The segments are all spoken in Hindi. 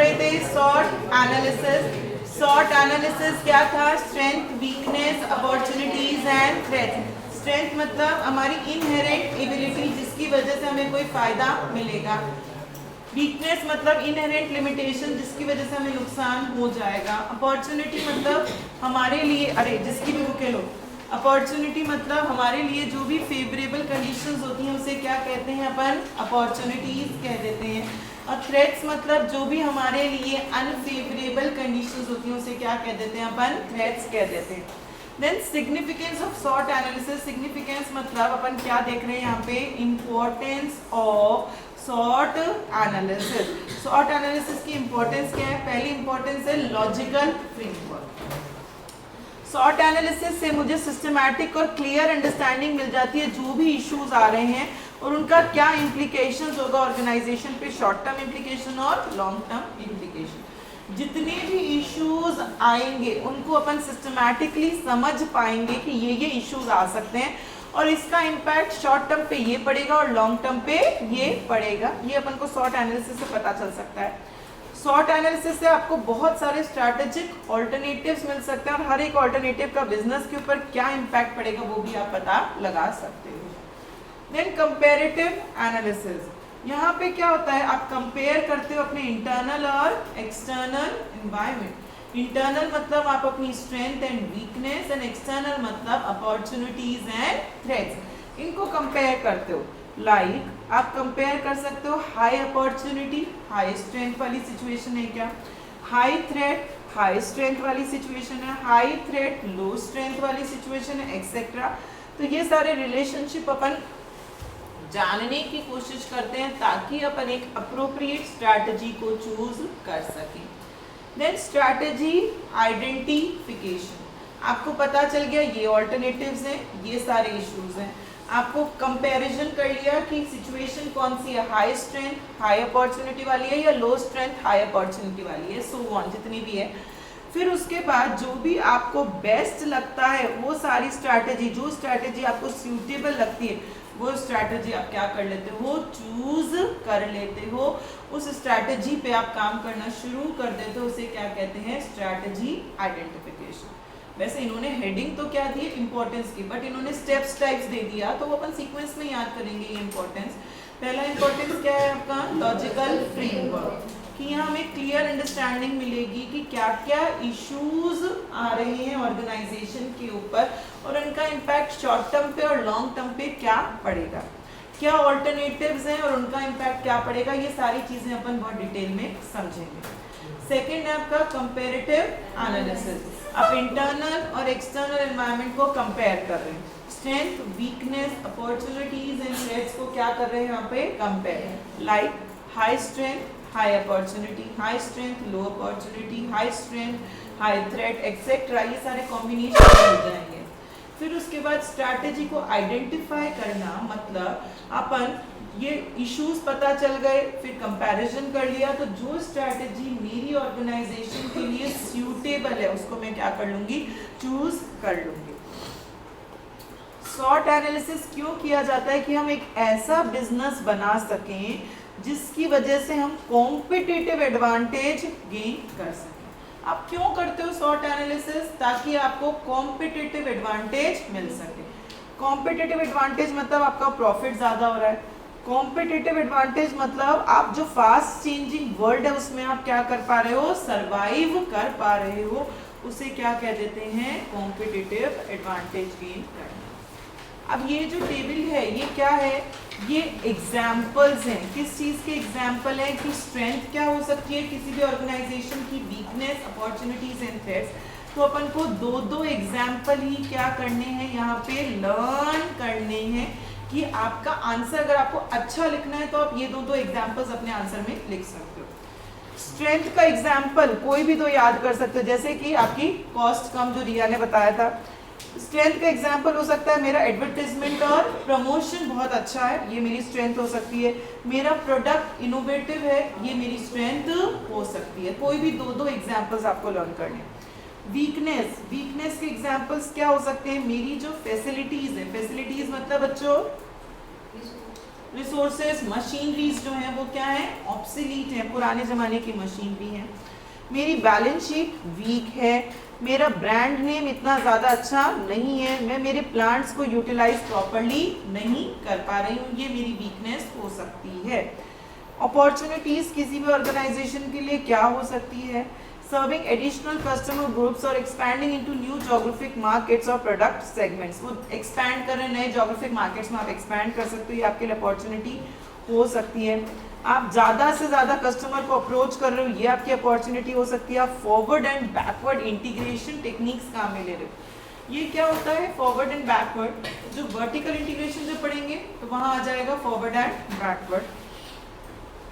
रहे थे सॉर्ट एनालिसिस। सॉर्ट एनालिसिस क्या था? Strength, weakness, opportunities and threats. Strength मतलब हमारी इनहेरेंट एबिलिटी जिसकी वजह से हमें कोई फायदा मिलेगा। वीकनेस मतलब इनहेरेंट लिमिटेशन जिसकी वजह से हमें नुकसान हो जाएगा। अपॉर्चुनिटी मतलब हमारे लिए जिसकी भी बुके लो। अपॉर्चुनिटी मतलब हमारे लिए जो भी फेवरेबल कंडीशंस होती हैं उसे क्या कहते हैं अपन? अपॉर्चुनिटीज कह देते हैं। और थ्रेट्स मतलब जो भी हमारे लिए अनफेवरेबल कंडीशंस होती हैं उसे क्या कह देते हैं अपन? थ्रेट्स कह देते हैं। Then significance of SWOT analysis. Significance मतलब अपन क्या देख रहे हैं यहाँ पे? Importance of SWOT analysis. SWOT analysis की इंपॉर्टेंस क्या है? पहली इंपॉर्टेंस है लॉजिकल फ्रेमवर्क। सॉर्ट एनालिसिस से मुझे सिस्टमैटिक और क्लियर अंडरस्टैंडिंग मिल जाती है जो भी इश्यूज आ रहे हैं और उनका क्या इम्प्लीकेशंस होगा ऑर्गेनाइजेशन पे, शॉर्ट टर्म इम्प्लीकेशन और लॉन्ग टर्म इम्प्लीकेशन। जितने भी इश्यूज आएंगे उनको अपन सिस्टमैटिकली समझ पाएंगे कि ये इश्यूज आ सकते हैं और इसका इम्पैक्ट शॉर्ट टर्म पे ये पड़ेगा और लॉन्ग टर्म पे ये पड़ेगा। ये अपन को सॉर्ट एनालिसिस से पता चल सकता है। सॉर्ट एनालिसिस से आपको बहुत सारे स्ट्रैटेजिक ऑल्टरनेटिव्स मिल सकते हैं और हर एक ऑल्टरनेटिव का बिजनेस के ऊपर क्या इम्पैक्ट पड़ेगा वो भी आप पता लगा सकते हो। Then comparative analysis. यहाँ पे क्या होता है? आप कंपेयर करते हो अपने इंटरनल और एक्सटर्नल एनवायरनमेंट। इंटरनल मतलब आप अपनी strength and weakness and external मतलब अपॉर्चुनिटीज एंड थ्रेट्स। इनको कंपेयर करते हो। आप कंपेयर कर सकते हो हाई अपॉर्चुनिटी हाई स्ट्रेंथ वाली सिचुएशन है क्या, हाई थ्रेट हाई स्ट्रेंथ वाली सिचुएशन है, हाई थ्रेट लो स्ट्रेंथ वाली सिचुएशन है, एक्सेट्रा। तो ये सारे रिलेशनशिप अपन जानने की कोशिश करते हैं ताकि अपन एक अप्रोप्रिएट स्ट्रैटेजी को चूज कर सकें। Then strategy identification. आपको पता चल गया ये ऑल्टरनेटिव्स हैं, ये सारे इश्यूज हैं। आपको कंपैरिजन कर लिया कि सिचुएशन कौन सी है, हाई स्ट्रेंथ हाई अपॉर्चुनिटी वाली है या लो स्ट्रेंथ हाई अपॉर्चुनिटी वाली है, सो ऑन जितनी भी है। फिर उसके बाद जो भी आपको बेस्ट लगता है वो सारी स्ट्रैटेजी, जो स्ट्रैटेजी आपको सूटेबल लगती है वो स्ट्रैटेजी आप क्या कर लेते हो? चूज कर लेते हो। उस स्ट्रैटेजी पे आप काम करना शुरू कर देते हो, उसे क्या कहते हैं? Strategy identification. वैसे इन्होंने हेडिंग तो क्या दी है? इंपॉर्टेंस की, बट इन्होंने स्टेप्स टाइप्स दे दिया तो वो अपन सीक्वेंस में याद करेंगे ये इंपॉर्टेंस। पहला इंपॉर्टेंस क्या है आपका? लॉजिकल फ्रेमवर्क, कि यहाँ हमें क्लियर अंडरस्टैंडिंग मिलेगी कि क्या क्या इश्यूज आ रहे हैं ऑर्गेनाइजेशन के ऊपर और उनका इम्पैक्ट शॉर्ट टर्म पे और लॉन्ग टर्म पे क्या पड़ेगा, क्या ऑल्टरनेटिव्स हैं और उनका इम्पैक्ट क्या पड़ेगा। ये सारी चीजें अपन बहुत डिटेल में समझेंगे। सेकेंड है आपका कंपेरेटिव एनालिसिस। आप इंटरनल और एक्सटर्नल एनवायरनमेंट को कंपेयर कर रहे हैं, strength weakness opportunities and threats को क्या कर रहे हैं यहाँ पे? Compare. Like high strength high opportunity, high strength low opportunity, high strength high threat etcetera, ये सारे कॉम्बिनेशन हो जाएंगे। फिर उसके बाद स्ट्रैटेजी को आइडेंटिफाई करना, मतलब अपन ये इश्यूज पता चल गए, फिर कंपैरिजन कर लिया, तो जो स्ट्रैटेजी मेरी ऑर्गेनाइजेशन के लिए सूटेबल है उसको मैं क्या कर लूंगी? चूज कर लूंगी। सॉर्ट एनालिसिस क्यों किया जाता है? कि हम एक ऐसा बिजनेस बना सकें जिसकी वजह से हम कॉम्पिटिटिव एडवांटेज गेन कर सकें। आप क्यों करते हो सॉर्ट एनालिसिस? ताकि आपको कॉम्पिटिटिव एडवांटेज मिल सके। कॉम्पिटिटिव एडवांटेज मतलब आपका प्रॉफिट ज्यादा हो रहा है। कॉम्पिटिटिव एडवांटेज मतलब आप जो फास्ट चेंजिंग वर्ल्ड है उसमें आप क्या कर पा रहे हो? सर्वाइव कर पा रहे हो। उसे क्या कह देते हैं? कॉम्पिटिटिव एडवांटेज गेन करना। अब ये जो टेबल है ये क्या है? ये एग्जाम्पल्स हैं। किस चीज के एग्जाम्पल है? कि स्ट्रेंथ क्या हो सकती है किसी भी ऑर्गेनाइजेशन की, वीकनेस अपॉर्चुनिटीज एंड थ्रेट्स। तो अपन को दो दो एग्जाम्पल ही क्या करने हैं यहाँ पे? लर्न करने हैं। कि आपका आंसर अगर आपको अच्छा लिखना है तो आप ये दो एग्जाम्पल्स अपने आंसर में लिख सकते हो। स्ट्रेंथ का एग्जाम्पल कोई भी दो याद कर सकते हो, जैसे कि आपकी कॉस्ट कम जो रिया ने बताया था। स्ट्रेंथ का एग्जाम्पल हो सकता है मेरा एडवर्टाइजमेंट और प्रमोशन बहुत अच्छा है, ये मेरी स्ट्रेंथ हो सकती है। मेरा प्रोडक्ट इनोवेटिव है, ये मेरी स्ट्रेंथ हो सकती है। कोई भी दो एग्जाम्पल्स आपको लर्न करने। वीकनेस के एग्जाम्पल्स क्या हो सकते हैं? मेरी जो फैसिलिटीज है, फैसिलिटीज मतलब बच्चों रिसोर्सेज, मशीनरीज जो है वो क्या है, ऑब्सोलीट है, पुराने जमाने की मशीनरी है। मेरी बैलेंस शीट वीक है, मेरा ब्रांड नेम इतना ज़्यादा अच्छा नहीं है, मैं मेरे प्लांट्स को यूटिलाइज प्रॉपरली नहीं कर पा रही हूँ, ये मेरी वीकनेस हो सकती है। अपॉर्चुनिटीज़ किसी भी ऑर्गेनाइजेशन के लिए क्या हो सकती है, सर्विंग एडिशनल कस्टमर ग्रुप्स और expanding into new geographic markets और प्रोडक्ट सेगमेंट्स, वो एक्सपैंड कर रहे हैं, नए जोग्राफिक मार्केट्स में आप एक्सपैंड कर सकते हो, ये आपके लिए अपॉर्चुनिटी हो सकती है। आप ज़्यादा से ज़्यादा कस्टमर को अप्रोच कर रहे हो, ये आपकी अपॉर्चुनिटी हो सकती है। आप forward and backward integration techniques काम में ले रहे हो, ये क्या होता है, फॉरवर्ड एंड बैकवर्ड। जो वर्टिकल इंटीग्रेशन जब पढ़ेंगे तो वहाँ आ जाएगा forward and backward.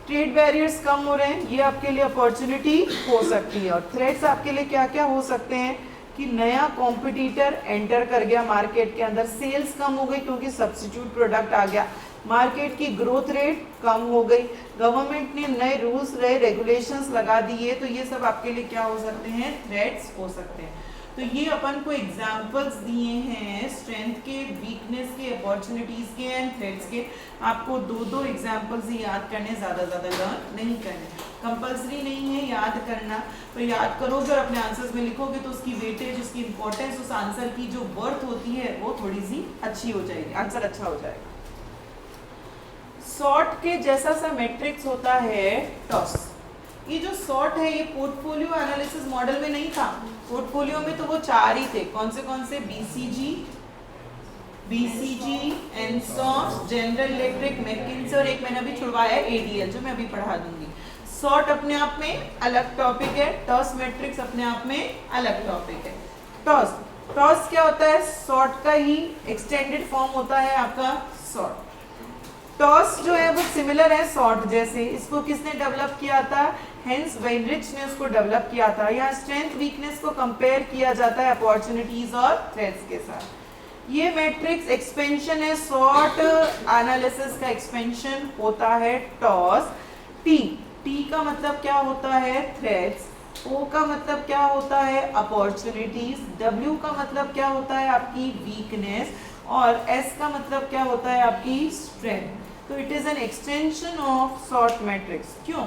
Trade barriers कम हो रहे हैं, ये आपके लिए अपॉर्चुनिटी हो सकती है। और थ्रेट्स आपके लिए क्या क्या हो सकते हैं कि नया कॉम्पिटिटर एंटर कर गया मार्केट के अंदर, सेल्स कम हो गई क्योंकि सब्स्टिट्यूट प्रोडक्ट आ गया, मार्केट की ग्रोथ रेट कम हो गई, गवर्नमेंट ने नए रूल्स, नए रेगुलेशंस लगा दिए, तो ये सब आपके लिए क्या हो सकते हैं, थ्रेट्स हो सकते हैं। तो ये अपन को एग्जाम्पल्स दिए हैं स्ट्रेंथ के, वीकनेस के, अपॉर्चुनिटीज के एंड थ्रेट्स के। आपको दो दो एग्जाम्पल्स ही याद करने, ज़्यादा लर्न नहीं करने, कंपल्सरी नहीं है याद करना, तो याद करोगे और अपने आंसर्स में लिखोगे तो उसकी वेटेज, उसकी इंपॉर्टेंस, उस आंसर की जो वर्थ होती है वो थोड़ी सी अच्छी हो जाएगी, आंसर अच्छा हो जाएगा। सॉर्ट के जैसा सा मैट्रिक्स होता है टॉस। ये जो सॉर्ट है ये पोर्टफोलियो एनालिसिस मॉडल में नहीं था, पोर्टफोलियो में तो वो चार ही थे, कौन से बीसीजी, एनसॉस, जनरल इलेक्ट्रिक, मैकिन्से और एक मैंने अभी छुड़वाया एडीएल जो मैं अभी पढ़ा दूंगी। सॉर्ट अपने आप में अलग टॉपिक है, टॉस मैट्रिक्स अपने आप में अलग टॉपिक है। टॉस क्या होता है, सॉर्ट का ही एक्सटेंडेड फॉर्म होता है आपका सॉर्ट। टॉस जो है वो सिमिलर है सॉर्ट जैसे, इसको किसने डेवलप किया था, हेंस वेइनरिच ने उसको डेवलप किया था। यहाँ स्ट्रेंथ वीकनेस को कंपेयर किया जाता है अपॉर्चुनिटीज और थ्रेट्स के साथ। ये मैट्रिक्स एक्सपेंशन है, सॉर्ट एनालिसिस का एक्सपेंशन होता है टॉस। टी का मतलब क्या होता है, थ्रेट्स। ओ का मतलब क्या होता है, अपॉर्चुनिटीज। डब्ल्यू का मतलब क्या होता है, आपकी वीकनेस। और एस का मतलब क्या होता है, आपकी स्ट्रेंथ। तो it is an extension of sort matrix. क्यों,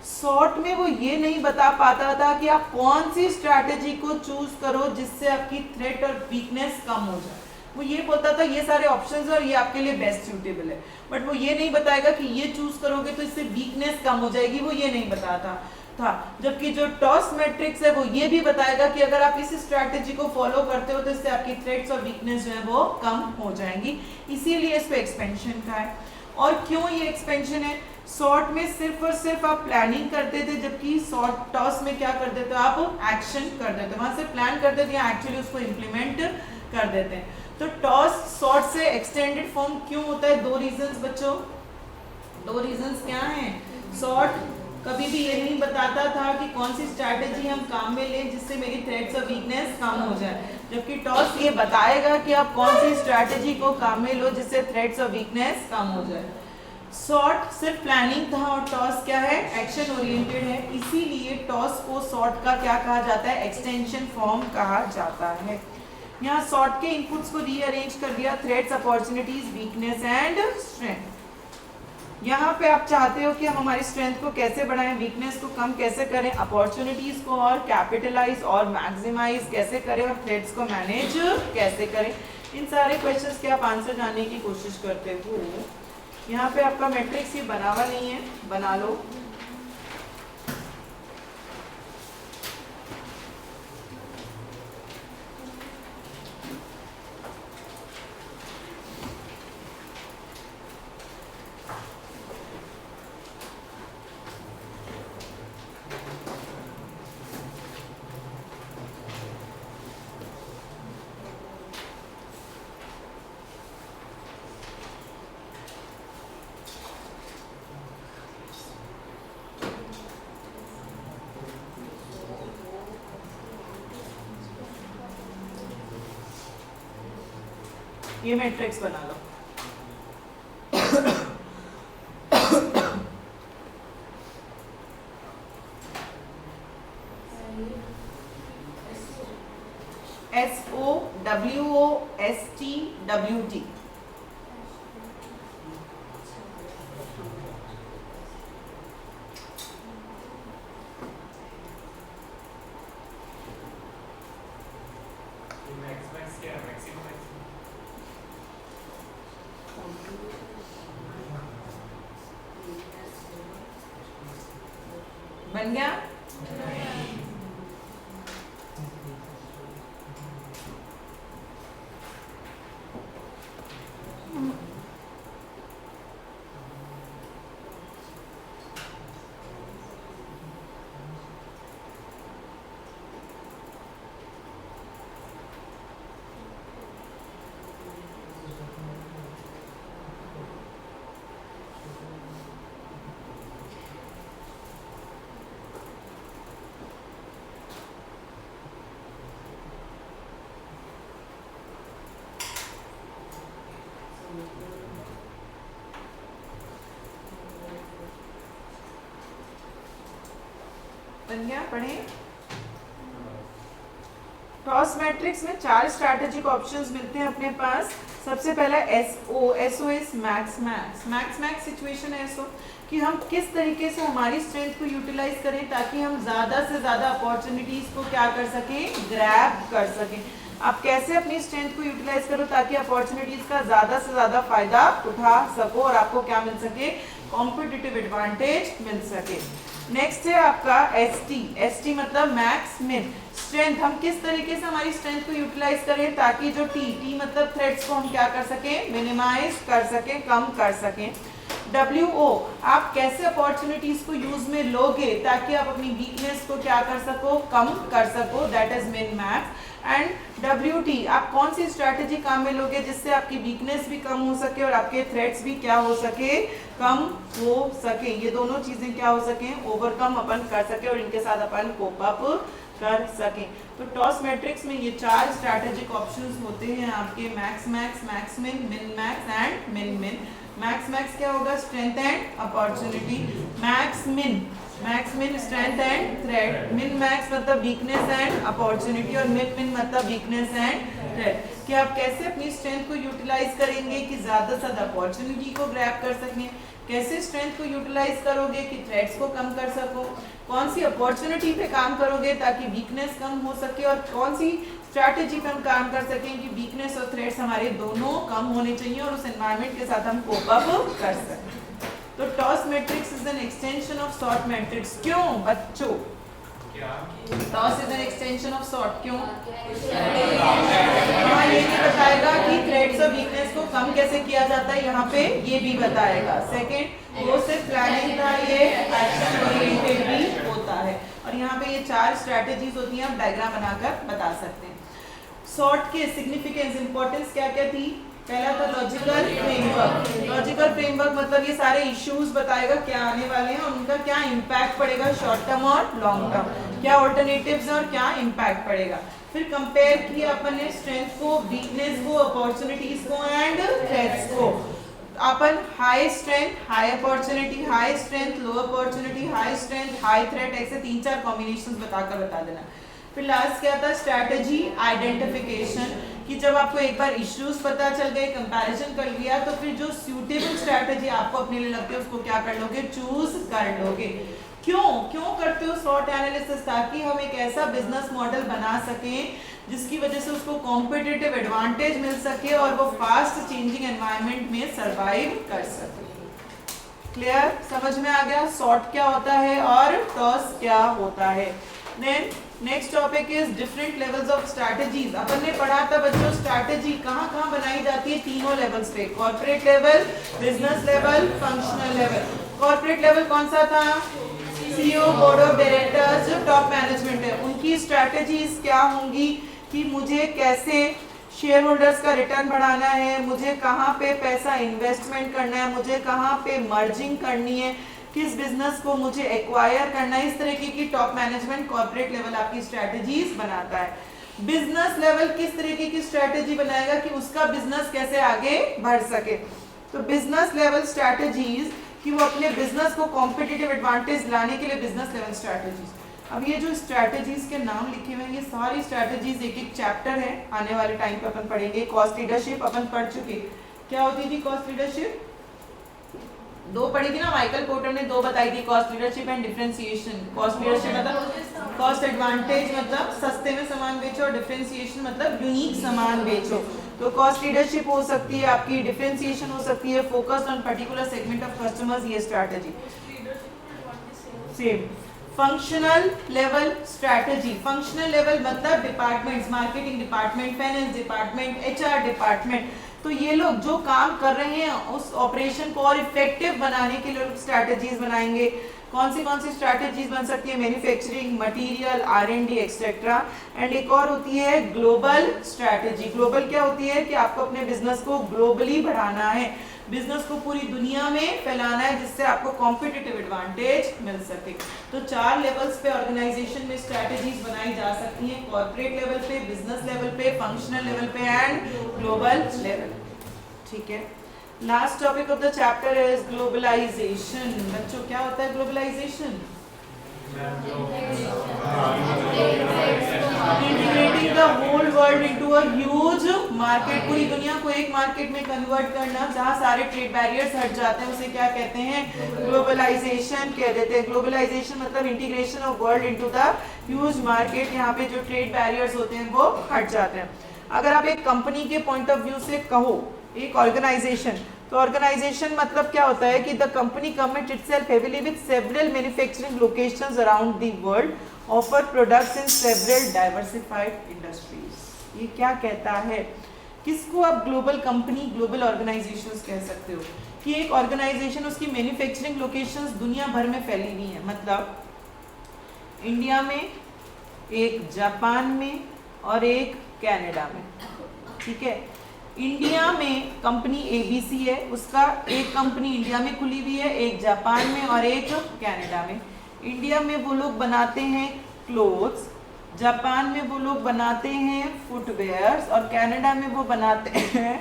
सॉर्ट में वो ये नहीं बता पाता था कि आप कौन सी स्ट्रैटेजी को चूज करो जिससे आपकी थ्रेट और वीकनेस कम हो जाए। वो ये बोलता था ये सारे ऑप्शंस और ये आपके लिए बेस्ट सूटेबल है, बट वो ये नहीं बताएगा कि ये चूज करोगे तो इससे वीकनेस कम हो जाएगी, वो ये नहीं बताता था। जबकि जो टॉस मैट्रिक्स है वो ये भी बताएगा कि अगर आप इस स्ट्रैटेजी को फॉलो करते हो तो इससे आपकी थ्रेट्स और वीकनेस जो है वो कम हो जाएंगी, इसीलिए इस पे एक्सपेंशन का है। और क्यों ये एक्सपेंशन है, सॉर्ट में सिर्फ और सिर्फ आप प्लानिंग करते थे, जबकि सॉर्ट टॉस में क्या करते थे, आप एक्शन कर देते, वहां से प्लान करते थे, एक्चुअली उसको इम्प्लीमेंट कर देते हैं। तो टॉस सॉर्ट से एक्सटेंडेड फॉर्म क्यों होता है, दो रीजंस बच्चों, दो रीजंस क्या हैं। सॉर्ट कभी भी ये नहीं बताता था कि कौन सी स्ट्रैटेजी हम काम में लें जिससे मेरी थ्रेट्स और वीकनेस कम हो जाए, जबकि टॉस ये बताएगा कि आप कौन सी स्ट्रैटेजी को काम में लो जिससे थ्रेट्स और वीकनेस कम हो जाए। सॉर्ट सिर्फ प्लानिंग था और टॉस क्या है, एक्शन ओरिएंटेड है, इसीलिए टॉस को सॉर्ट का क्या कहा जाता है, एक्सटेंशन फॉर्म कहा जाता है। यहाँ सॉर्ट के इनपुट्स को रीअरेंज कर दिया, threats, opportunities, weakness and strength. यहाँ पे आप चाहते हो कि हम हमारी स्ट्रेंथ को कैसे बढ़ाएं, वीकनेस को कम कैसे करें, अपॉर्चुनिटीज को और कैपिटलाइज और मैक्सिमाइज कैसे करें और थ्रेट्स को मैनेज कैसे करें। इन सारे क्वेश्चंस के आप आंसर जानने की कोशिश करते हो। यहाँ पे आपका मैट्रिक्स ये बना हुआ नहीं है, बना लो। ये मैट्रिक्स बना लो। SOWOSTWT बन गया। बन गया, पढ़े। टॉस मैट्रिक्स में 4 स्ट्रैटेजिक ऑप्शंस मिलते हैं अपने पास। सबसे पहला SO is max max situation है ऐसो कि हम किस तरीके से हमारी स्ट्रेंथ को यूटिलाइज करें ताकि हम ज़्यादा से ज़्यादा अपॉर्चुनिटीज़ को क्या कर सकें, ग्रैब कर सकें। आप कैसे अपनी स्ट्रेंथ को यूटिलाइज करो ताकि अपॉर्चुनिटीज़ का ज़्यादा से ज़्यादा फायदा उठा सको और आपको क्या मिल सके, कॉम्पिटिटिव एडवांटेज मिल सके। नेक्स्ट है आपका एसटी मतलब मैक्स मिन स्ट्रेंथ। हम किस तरीके से हमारी स्ट्रेंथ को यूटिलाइज करें ताकि जो टी मतलब थ्रेट्स को हम क्या कर सकें, मिनिमाइज कर सकें, कम कर सकें। WO आप कैसे अपॉर्चुनिटीज को यूज में लोगे ताकि आप अपनी वीकनेस को क्या कर सको, कम कर सको, that is min max. And WT आप कौन सी स्ट्रैटेजी काम में लोगे जिससे आपकी वीकनेस भी कम हो सके और आपके थ्रेट्स भी क्या हो सके, कम हो सके। ये दोनों चीजें क्या हो सके, ओवरकम अपन कर सके और इनके साथ अपन कोप अप कर सकें। तो टॉस मैट्रिक्स में ये 4 स्ट्रैटेजिक ऑप्शंस होते हैं आपके, max max min, min max and मिन मिन। मैक्स क्या होगा, strength and opportunity. Max min strength and threat. Min max मतलब वीकनेस एंड अपॉर्चुनिटी और मिन मतलब वीकनेस एंड थ्रेट। कि आप कैसे अपनी स्ट्रेंथ को यूटिलाइज करेंगे कि ज्यादा से ज्यादा अपॉर्चुनिटी को ग्रैब कर सकें, कैसे स्ट्रेंथ को यूटिलाइज करोगे कि थ्रेट्स को कम कर सको, कौन सी अपॉर्चुनिटी पे काम करोगे ताकि वीकनेस कम हो सके और कौन सी स्ट्रैटेजी पे हम काम कर सकें कि वीकनेस और थ्रेट्स हमारे दोनों कम होने चाहिए और उस एनवायरनमेंट के साथ हम कोप अप कर सकें। तो toss matrix is an extension of sort matrix. क्यों बच्चों, toss is an extension of sort, क्यों? हाँ, ये भी बताएगा कि थ्रेट्स और वीकनेस को कम कैसे किया जाता है, यहाँ पे ये भी बताएगा। सेकेंड, वो सिर्फ प्लानिंग का, ये एक्शन ओरिएंटेड भी होता है। और यहाँ पे ये 4 स्ट्रैटेजीज होती हैं, आप डायग्राम बनाकर बता सकते हैं। सॉर्ट के सिग्निफिकेंस, इंपॉर्टेंस क्या क्या थी? पहला था लॉजिकल फ्रेमवर्क। लॉजिकल फ्रेमवर्क मतलब ये सारे इश्यूज बताएगा क्या आने वाले हैं और उनका क्या इम्पैक्ट पड़ेगा शॉर्ट टर्म और लॉन्ग टर्म, क्या ऑल्टरनेटिव्स और क्या इम्पैक्ट पड़ेगा। फिर कंपेयर किया अपन ने स्ट्रेंथ को, वीकनेस को, अपॉर्चुनिटीज को एंड थ्रेट्स को। अपन high strength high opportunity, high strength low opportunity, high strength high threat, ऐसे 3-4 कॉम्बिनेशंस बताकर बता देना। फिर लास्ट क्या था, स्ट्रैटेजी आइडेंटिफिकेशन, कि जब आपको एक बार इश्यूज पता चल गए, कंपैरिजन कर लिया, तो फिर जो सूटेबल स्ट्रैटेजी आपको अपने लिए लगती है उसको क्या कर लोगे, चूज कर लोगे। क्यों करते हो सॉर्ट एनालिसिस? ताकि हम एक ऐसा बिजनेस मॉडल बना सकें जिसकी वजह से उसको कॉम्पिटिटिव एडवांटेज मिल सके और वो फास्ट चेंजिंग एनवायरनमेंट में सरवाइव कर सके। क्लियर, समझ में आ गया सॉर्ट क्या होता है और टॉस क्या होता है। Then next topic is different levels of strategies. अपन ने पढ़ा था बच्चों स्ट्रैटेजी कहाँ बनाई जाती है, 3 लेवल्स पे, corporate level, business level, functional level. Corporate level कौन सा था? CEO, बोर्ड ऑफ डायरेक्टर्स, जो टॉप मैनेजमेंट है, उनकी स्ट्रैटेजीज क्या होंगी कि मुझे कैसे शेयर होल्डर्स का रिटर्न बढ़ाना है, मुझे कहाँ पे पैसा इन्वेस्टमेंट करना है, मुझे कहाँ पे मर्जिंग करनी है, किस बिजनेस को मुझे एक्वायर करना है। इस तरीके की टॉप मैनेजमेंट कॉर्पोरेट लेवल आपकी स्ट्रैटेजीज बनाता है। बिजनेस लेवल किस तरीके की स्ट्रैटेजी बनाएगा कि उसका बिजनेस कैसे आगे बढ़ सके। तो बिजनेस लेवल स्ट्रैटेजीज कि वो अपने बिजनेस को कॉम्पिटिटिव एडवांटेज लाने के लिए बिजनेस लेवल स्ट्रैटेजीज। अब ये जो स्ट्रैटेजीज के नाम लिखे हुए हैं ये सारी स्ट्रैटेजीज एक चैप्टर है, आने वाले टाइम पे अपन पढ़ेंगे। कॉस्ट लीडरशिप अपन पढ़ चुके, क्या होती थी कॉस्ट लीडरशिप? 2 पढ़ी थी ना, माइकल पोर्टर ने 2 बताई थी, cost leadership and differentiation. Cost leadership मतलब कॉस्ट एडवांटेज मतलब सस्ते में सामान बेचो और डिफरेंशिएशन मतलब यूनिक सामान बेचो। तो कॉस्ट लीडरशिप हो सकती है आपकी, डिफरेंशिएशन हो सकती है, focus on particular segment of customers, ये strategy same. Functional level strategy, functional level मतलब departments, marketing department, finance department, HR department, तो ये लोग जो काम कर रहे हैं उस ऑपरेशन को और इफेक्टिव बनाने के लिए स्ट्रैटेजीज बनाएंगे। कौन सी स्ट्रैटेजीज बन सकती है? Manufacturing, material, R&D etcetera. And एक और होती है ग्लोबल स्ट्रैटेजी। ग्लोबल क्या होती है कि आपको अपने बिजनेस को ग्लोबली बढ़ाना है, बिजनेस को पूरी दुनिया में फैलाना है जिससे आपको कॉम्पिटिटिव एडवांटेज मिल सके। तो 4 लेवल्स पे ऑर्गेनाइजेशन में स्ट्रैटेजीज बनाई जा सकती हैं, कॉर्पोरेट लेवल पे, बिजनेस लेवल पे, फंक्शनल लेवल पे एंड ग्लोबल लेवल। ठीक है, last topic of the chapter is globalization. बच्चों क्या होता है globalization? Integrating the whole world into a huge market, पूरी दुनिया को एक मार्केट में कन्वर्ट करना जहां सारे ट्रेड बैरियर्स हट जाते हैं, उसे क्या कहते हैं? ग्लोबलाइजेशन कह देते हैं। ग्लोबलाइजेशन मतलब integration of world into the huge market, यहाँ पे जो ट्रेड बैरियर्स होते हैं वो हट जाते हैं। अगर आप एक कंपनी के पॉइंट ऑफ व्यू से कहो एक ऑर्गेनाइजेशन, तो ऑर्गेनाइजेशन मतलब क्या होता है कि the company commit itself heavily with several manufacturing locations around the world, offer products in several diversified industries. ये क्या कहता है? किसको आप ग्लोबल कंपनी, ग्लोबल ऑर्गेनाइजेशंस कह सकते हो? कि एक ऑर्गेनाइजेशन उसकी मैन्युफैक्चरिंग लोकेशंस दुनिया भर में फैली हुई है, मतलब इंडिया में, एक जापान में और एक कनाडा में। ठीक है, इंडिया में कंपनी ABC है, उसका एक कंपनी इंडिया में खुली हुई है, एक जापान में और एक कनाडा में। इंडिया में वो लोग बनाते हैं क्लोथ्स, जापान में वो लोग बनाते हैं फुटवेयर्स और कनाडा में वो बनाते हैं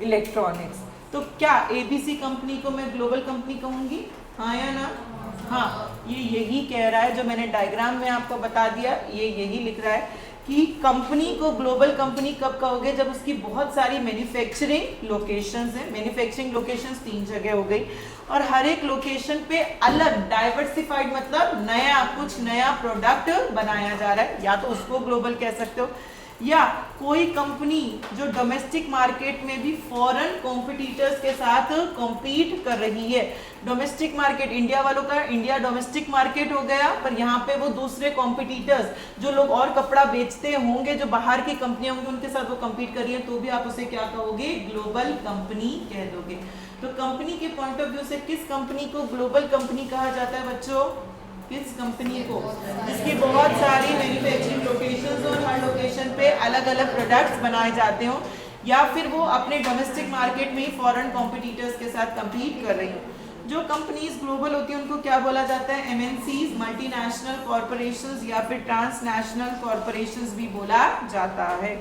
इलेक्ट्रॉनिक्स। तो क्या ABC कंपनी को मैं ग्लोबल कंपनी कहूँगी? हाँ या ना? हाँ, ये यही कह रहा है, जो मैंने डायग्राम में आपको बता दिया ये यही लिख रहा है कि कंपनी को ग्लोबल कंपनी कब कहोगे? जब उसकी बहुत सारी मैन्युफैक्चरिंग लोकेशंस हैं। मैन्युफैक्चरिंग लोकेशंस 3 जगह हो गई और हर एक लोकेशन पे अलग डाइवर्सिफाइड मतलब नया, कुछ नया प्रोडक्ट बनाया जा रहा है, या तो उसको ग्लोबल कह सकते हो, या कोई कंपनी जो डोमेस्टिक मार्केट में भी फॉरेन कॉम्पिटिटर्स के साथ कॉम्पीट कर रही है। डोमेस्टिक मार्केट इंडिया वालों का इंडिया डोमेस्टिक मार्केट हो गया, पर यहाँ पे वो दूसरे कॉम्पिटिटर्स जो लोग और कपड़ा बेचते होंगे, जो बाहर की कंपनियां होंगी, उनके साथ वो कम्पीट कर रही है, तो भी आप उसे क्या कहोगे? ग्लोबल कंपनी कह दोगे। तो कंपनी के पॉइंट ऑफ व्यू से किस कंपनी को ग्लोबल कंपनी कहा जाता है बच्चों? किस कंपनी को? जिसकी बहुत सारी मैन्युफैक्चरिंग लोकेशंस और हर लोकेशन पे अलग अलग प्रोडक्ट्स बनाए जाते हो, या फिर वो अपने डोमेस्टिक मार्केट में ही फॉरेन कॉम्पिटिटर्स के साथ कम्पीट कर रही हो। जो कंपनीज ग्लोबल होती हैं उनको क्या बोला जाता है? MNCs, मल्टीनेशनल कॉरपोरेशंस या फिर ट्रांसनेशनल कॉरपोरेशंस भी बोला जाता है।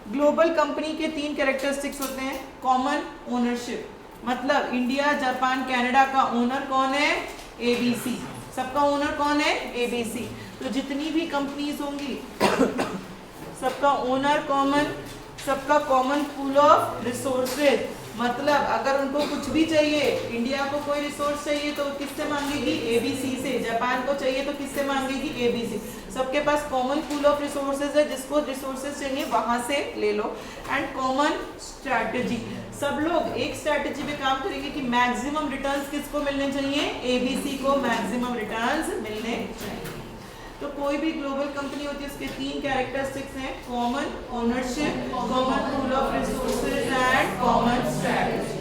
ग्लोबल कंपनी के 3 कैरेक्टरिस्टिक्स होते हैं। कॉमन ओनरशिप, मतलब इंडिया, जापान, कनाडा का ओनर कौन है? ABC। सबका ओनर कौन है? ABC। तो जितनी भी कंपनीज होंगी सबका ओनर कॉमन, सबका कॉमन पूल ऑफ रिसोर्सेज, मतलब अगर उनको कुछ भी चाहिए, इंडिया को कोई रिसोर्स चाहिए तो किससे मांगेगी? ABC से। जापान को चाहिए तो किससे मांगेगी? ABC। सबके पास कॉमन पूल ऑफ रिसोर्सेज है, जिसको रिसोर्सेज चाहिए वहां से ले लो। एंड कॉमन स्ट्रैटेजी, सब लोग एक स्ट्रैटेजी पे काम करेंगे कि मैक्सिमम रिटर्न्स किसको मिलने चाहिए? ABC को मैक्सिमम रिटर्न्स मिलने चाहिए। तो कोई भी ग्लोबल कंपनी होती है उसके 3 कैरेक्टरिस्टिक्स हैं, common ownership, common pool of resources and common strategy.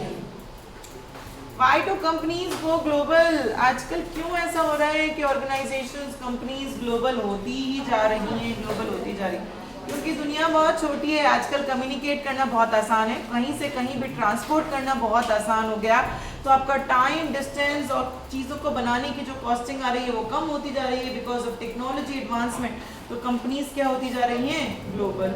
Why do companies go global? आजकल क्यों ऐसा हो रहा है कि ऑर्गेनाइजेशंस, कंपनीज ग्लोबल होती ही जा रही हैं, ग्लोबल होती जा रही है? क्योंकि दुनिया बहुत छोटी है, आजकल कम्युनिकेट करना बहुत आसान है, कहीं से कहीं भी ट्रांसपोर्ट करना बहुत आसान हो गया, तो आपका टाइम, डिस्टेंस और चीज़ों को बनाने की जो कॉस्टिंग आ रही है वो कम होती जा रही है बिकॉज ऑफ टेक्नोलॉजी एडवांसमेंट। तो कंपनीज क्या होती जा रही हैं? ग्लोबल।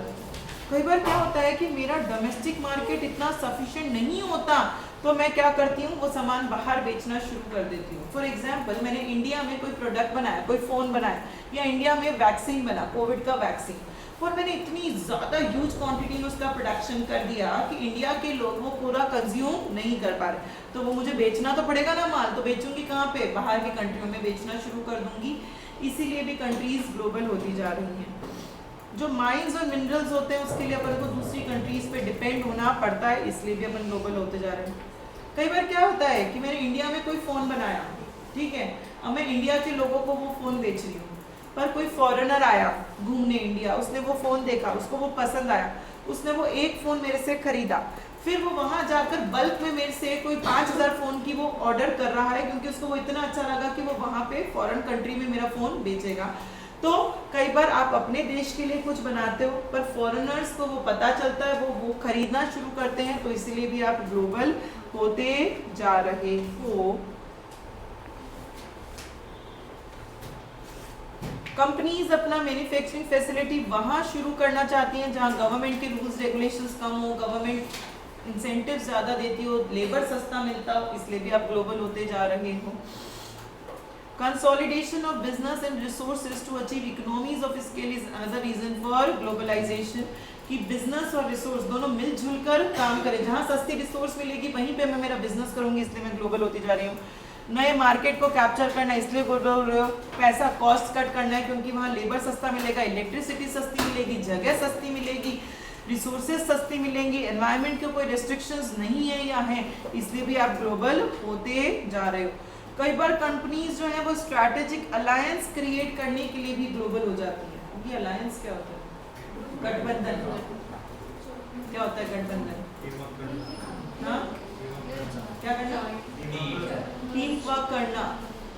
कई बार क्या होता है कि मेरा डोमेस्टिक मार्केट इतना सफिशिएंट नहीं होता, तो मैं क्या करती हूँ, वो सामान बाहर बेचना शुरू कर देती हूँ। फॉर एग्जाम्पल, मैंने इंडिया में कोई प्रोडक्ट बनाया, कोई फ़ोन बनाया, या इंडिया में वैक्सीन बना, कोविड का वैक्सीन, और मैंने इतनी ज़्यादा ह्यूज क्वांटिटी में उसका प्रोडक्शन कर दिया कि इंडिया के लोग वो पूरा कंज्यूम नहीं कर पा रहे, तो वो मुझे बेचना तो पड़ेगा ना माल, तो बेचूंगी कहाँ पे? बाहर की कंट्रियों में बेचना शुरू कर दूंगी। इसीलिए भी कंट्रीज ग्लोबल होती जा रही हैं। जो माइंस और मिनरल्स होते हैं उसके लिए अपन को दूसरी कंट्रीज पे डिपेंड होना पड़ता है, इसलिए भी अपन ग्लोबल होते जा रहे हैं। कई बार क्या होता है कि मैंने इंडिया में कोई फ़ोन बनाया, ठीक है। अब मैं इंडिया के लोगों को वो फ़ोन बेच रही हूँ, पर कोई फॉरेनर आया घूमने इंडिया, उसने वो फ़ोन देखा, उसको वो पसंद आया, उसने वो एक फ़ोन मेरे से ख़रीदा, फिर वो वहाँ जाकर बल्क में मेरे से कोई 5000 फ़ोन की वो ऑर्डर कर रहा है, क्योंकि उसको वो इतना अच्छा लगा कि वो वहाँ पे फॉरेन कंट्री में मेरा फ़ोन बेचेगा। तो कई बार आप अपने देश के लिए कुछ बनाते हो, पर फॉरेनर्स को वो पता चलता है, वो खरीदना शुरू करते हैं, तो इसलिए भी आप ग्लोबल होते जा रहे हो। कंपनीज अपना मैन्युफैक्चरिंग फैसिलिटी वहाँ शुरू करना चाहती हैं जहाँ गवर्नमेंट के रूल्स रेगुलेशंस कम हो, गवर्नमेंट इंसेंटिव ज़्यादा देती हो, लेबर सस्ता मिलता हो, इसलिए भी आप ग्लोबल होते जा रहे हो। Consolidation of business and resources to achieve economies of scale is another reason for globalization, कि बिजनेस और रिसोर्स दोनों मिलजुल कर काम करें। जहाँ सस्ती रिसोर्स मिलेगी वहीं पे मैं मेरा बिजनेस करूँगी, इसलिए मैं ग्लोबल होती जा रही हूँ। नए मार्केट को कैप्चर करना है, इसलिए बोल रहे हो। पैसा कॉस्ट कट करना है, क्योंकि वहाँ लेबर सस्ता मिलेगा, इलेक्ट्रिसिटी सस्ती मिलेगी, जगह सस्ती मिलेगी, रिसोर्सेज सस्ती मिलेंगी, एनवायरनमेंट के कोई रेस्ट्रिक्शंस नहीं है या हैं, इसलिए भी आप ग्लोबल होते जा रहे हो। कई बार कंपनीज जो है वो स्ट्रैटेजिक अलायंस क्रिएट करने के लिए भी ग्लोबल हो जाती है। ये अलायंस क्या होता है? गठबंधन। क्या होता है गठबंधन? हाँ, क्या करना? टीम वर्क करना।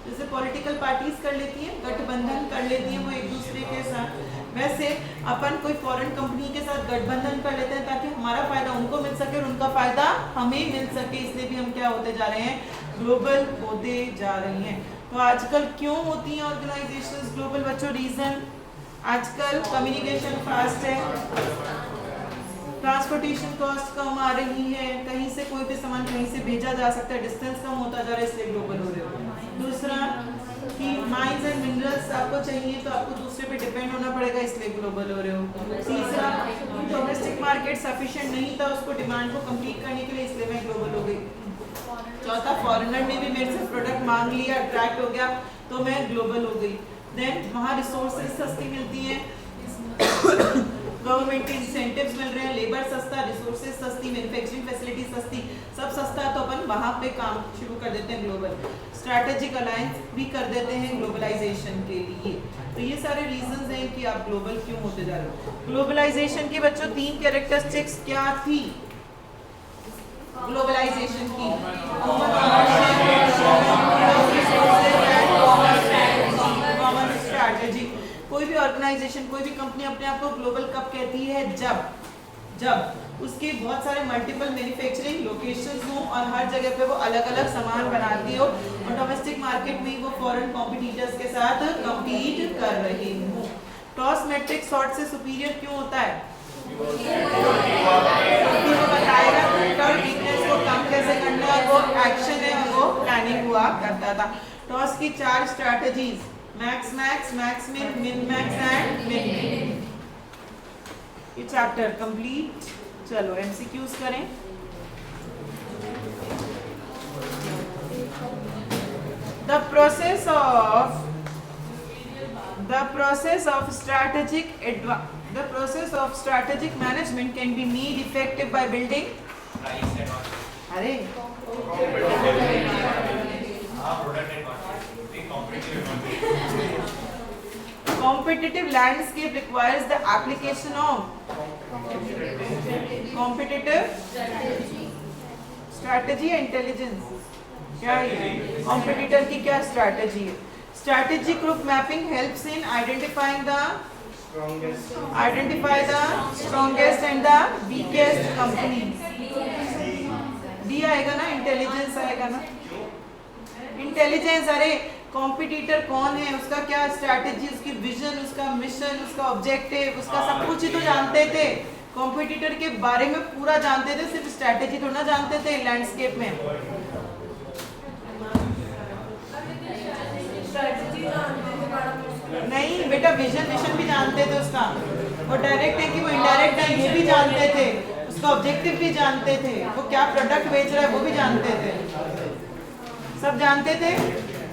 जैसे पॉलिटिकल पार्टीज कर लेती हैं, गठबंधन कर लेती हैं वो एक दूसरे के साथ, वैसे अपन कोई फॉरेन कंपनी के साथ गठबंधन कर लेते हैं ताकि हमारा फायदा उनको मिल सके और उनका फायदा हमें मिल सके, इसलिए भी हम क्या होते जा रहे हैं? ग्लोबल होते जा रही हैं। तो आजकल क्यों होती हैं ऑर्गेनाइजेशंस ग्लोबल बच्चों? रीजन, आजकल कम्युनिकेशन फास्ट है, ट्रांसपोर्टेशन कॉस्ट कम आ रही है, कहीं से कोई भी सामान कहीं से भेजा जा सकता है, डिस्टेंस कम होता जा रहा है, इसलिए ग्लोबल हो रहे हो। दूसरा कि माइंस एंड मिनरल्स आपको चाहिए तो आपको दूसरे पे डिपेंड होना पड़ेगा, इसलिए ग्लोबल हो रहे हो। तीसरा, डोमेस्टिक मार्केट सफिशिएंट नहीं था उसको डिमांड को कंप्लीट करने के लिए, इसलिए मैं ग्लोबल हो गई। चौथा, फॉरेनर ने भी मेरे से प्रोडक्ट मांग लिया, अट्रैक्ट हो गया, तो मैं ग्लोबल हो गई। देन वहाँ रिसोर्सेज सस्ती मिलती हैं, गवर्नमेंट के इंसेंटिव्स मिल रहे हैं, लेबर सस्ता, रिसोर्सेज सस्ती, मैन्युफैक्चरिंग फैसिलिटी सस्ती, सब सस्ता, तो अपन वहाँ पे काम शुरू कर देते हैं ग्लोबल। स्ट्रैटेजिक अलायंस भी कर देते हैं ग्लोबलाइजेशन के लिए। तो ये सारे रीजंस हैं कि आप ग्लोबल क्यों होते जा रहे हो। ग्लोबलाइजेशन की बच्चों 3 कैरेक्टरिस्टिक्स क्या थी ग्लोबलाइजेशन की? Common strategy. कोई भी ऑर्गेनाइजेशन, कोई भी कंपनी अपने आप को ग्लोबल कब कहती है? जब उसके बहुत सारे मल्टीपल मैन्युफैक्चरिंग लोकेशंस हो और हर जगह पे वो अलग अलग सामान बनाती हो और डोमेस्टिक मार्केट में वो फॉरेन कॉम्पिटिटर्स के साथ कम्पीट कर रही हो। टॉस मैट्रिक सॉर्ट से सुपीरियर क्यों होता है? वो बताएगा और वीकनेस को कम कैसे करना है, वो एक्शन है, वो प्लानिंग हुआ करता था। टॉस की 4 strategies, max max, max min, min max and मिन मिन। ये चैप्टर कंप्लीट। चलो एमसीक्यूज करें। The process of strategic management can be made effective by building competitive landscape requires the application of competitive strategy and intelligence। क्या है कॉम्पिटिटर की? क्या स्ट्रैटेजी है? Strategic group mapping helps in identify the strongest and the weakest companies। D आएगा ना, इंटेलिजेंस आएगा ना। इंटेलिजेंस, अरे कॉम्पिटिटर कौन है, उसका क्या स्ट्रैटेजी, उसकी विजन, उसका मिशन, उसका ऑब्जेक्टिव, उसका सब कुछ ही तो जानते थे। कॉम्पिटिटर के बारे में पूरा जानते थे, सिर्फ स्ट्रैटेजी थोड़ा ना जानते थे लैंडस्केप में। नहीं बेटा, विजन मिशन भी जानते थे उसका, वो डायरेक्ट है कि वो इनडायरेक्ट है ये भी जानते थे, उसका ऑब्जेक्टिव भी जानते थे, वो क्या प्रोडक्ट बेच रहा है वो भी जानते थे, सब जानते थे।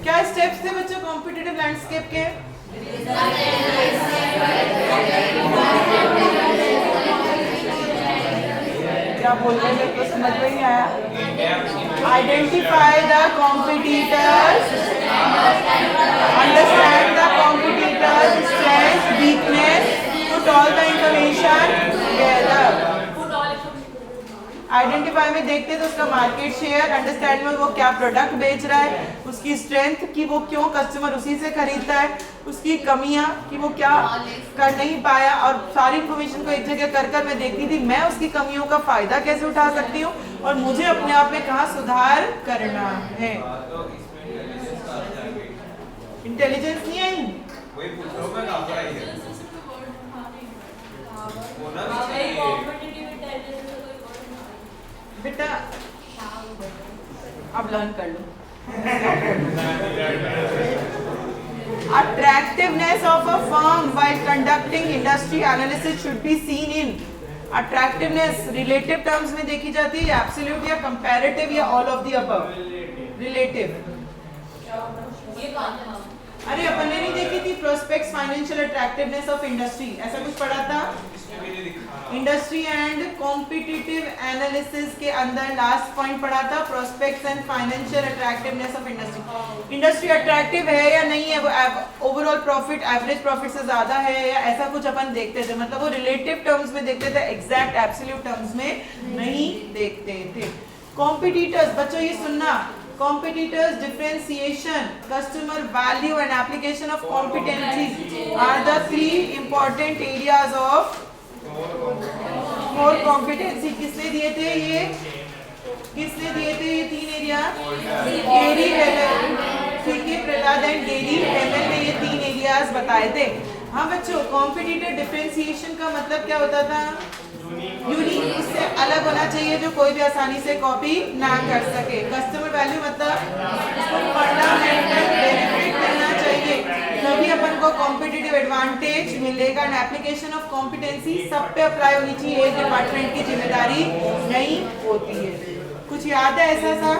क्या स्टेप्स थे बच्चों कॉम्पिटिटिव लैंडस्केप के? क्या बोल रहे हैं तो समझ में नहीं आया। Identify the competitors, understand the competitors strength weakness, put all the information together. Identify में देखते तो उसका मार्केट शेयर, अंडरस्टैंड में वो क्या प्रोडक्ट बेच रहा है, उसकी स्ट्रेंथ कि वो क्यों कस्टमर उसी से खरीदता है, उसकी कमियां कि वो क्या कर नहीं पाया, और सारी इंफॉर्मेशन को एक जगह कर मैं देखती थी मैं उसकी कमियों का फायदा कैसे उठा सकती हूँ और मुझे अपने आप में कहाँ सुधार करना है। इंटेलिजेंस नहीं आई, बेटा अब लर्न कर लो। Attractiveness of a firm while conducting industry analysis should be seen in attractiveness relative terms में देखी जाती है, absolute या comparative या all of the above। relative अरे अपन ने नहीं देखी थी prospects financial attractiveness of industry, ऐसा कुछ पढ़ा था इंडस्ट्री एंड कॉम्पिटिटिव एनालिसिस के अंदर लास्ट पॉइंट पढ़ा था prospects and financial attractiveness of industry. Industry attractive है या नहीं है, वो ओवरऑल प्रॉफिट एवरेज प्रॉफिट से ज्यादा है या ऐसा कुछ अपन देखते थे, मतलब वो रिलेटिव टर्म्स में देखते थे, एग्जैक्ट एब्सोल्यूट टर्म्स में नहीं देखते थे। कॉम्पिटिटर्स बच्चों ये सुनना, competitors differentiation, customer value and application of competencies are the three important areas of core competency। किसने दिए थे ये, किसने दिए थे ये तीन area, Gerry Helen, C K Prahlad and Gerry Helen ने ये तीन एरियाज बताए थे। हाँ बच्चों, कॉम्पिटिटिव डिफरेंशिएशन का मतलब क्या होता था, यूनिक, उससे अलग होना चाहिए जो कोई भी आसानी से कॉपी ना कर सके। कस्टमर वैल्यू मतलब फंडामेंटल बेनिफिट मिलना चाहिए, तभी अपन को कॉम्पिटिटिव एडवांटेज मिलेगा। एंड एप्लीकेशन ऑफ कॉम्पिटेंसी सब पे अप्लाई होनी चाहिए, एक डिपार्टमेंट की जिम्मेदारी नहीं होती है। कुछ याद है ऐसा सा?